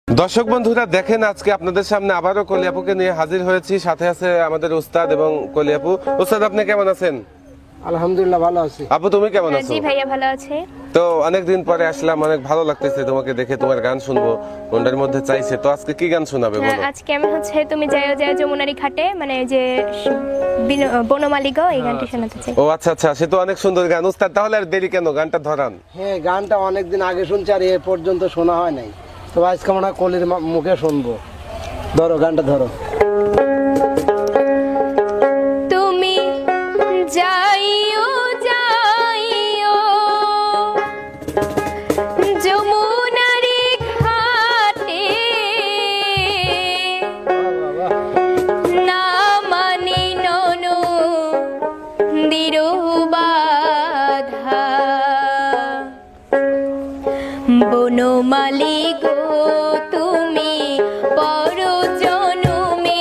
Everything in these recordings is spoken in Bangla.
দর্শক বন্ধুরা দেখেন আজকে আপনাদের সামনে আবারও কলিয়াপুকে নিয়ে হাজির হয়েছি। সাথে আছে আমাদের উস্তাদ এবং কলিয়াপু। উস্তাদ আপনি কেমন আছেন? আলহামদুলিল্লাহ ভালো আছি। আপু তুমি কেমন আছো? জি ভাইয়া ভালো আছে। তো অনেকদিন পরে আসলাম, অনেক ভালো লাগতেছে তোমাকে দেখে, তোমার গান শুনবো মনটার মধ্যে চাইছে। তো আজকে কি গান শোনাবে বলো? আজকে আমি তুমি যাও যাও যমুনারি ঘাটে, মানে যে বনমালী গো, এই গানটি শোনাতে চাই। ও আচ্ছা আচ্ছা, সে তো অনেক সুন্দর গান। উস্তাদ তাহলে আর দেরি কেন, গানটা ধরান। হ্যাঁ, গানটা অনেকদিন আগে শুনছি আর এ পর্যন্ত শোনা হয় নাই, তো আজকে মনে হয় কলির মুখে শুনবো। ধরো গানটা ধরো। তুমি যাইও যাইও যমুনারি ঘাটে, না মানি ননু দিরুবাধা, বনমালী গো তুমি পর জনমে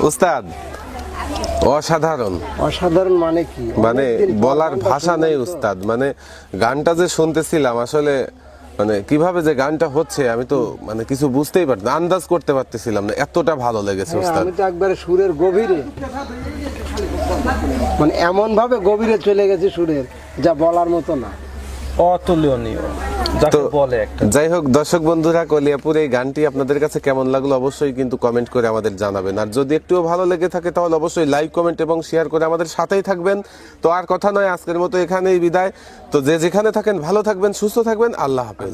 উস্তাদ অসাধারণ, অসাধারণ মানে কি, মানে অনেকদিন পর বলার গানটা ভাষা নেই শুনলাম তো। উস্তাদ। মানে গানটা যে শুনতেছিলাম আসলে মানে কিভাবে যে গানটা হচ্ছে আমি তো মানে কিছু বুঝতেই পারতাম, আন্দাজ করতে পারতেছিলাম না, এতটা ভালো লেগেছে হ্যাঁ, উস্তাদ। আমি তো একবারে সুরের গভীরে, মানে এমন ভাবে গভীরে চলে গেছি সুরের, যা বলার মতো না। অতুলনীয় যাকে তো বলে একটা। যাই হোক দর্শক বন্ধুরা, কলিয়াপুর এই গানটি আপনাদের কাছে কেমন লাগলো অবশ্যই কিন্তু কমেন্ট করে আমাদের জানাবেন। আর যদি একটুও ভালো লেগে থাকে তাহলে অবশ্যই লাইক, কমেন্ট এবং শেয়ার করে আমাদের সাথেই থাকবেন। তো আর কথা নয়, আজকের মতো এখানেই বিদায়। তো যে যেখানে থাকেন ভালো থাকবেন, সুস্থ থাকবেন, আল্লাহ হাফেজ।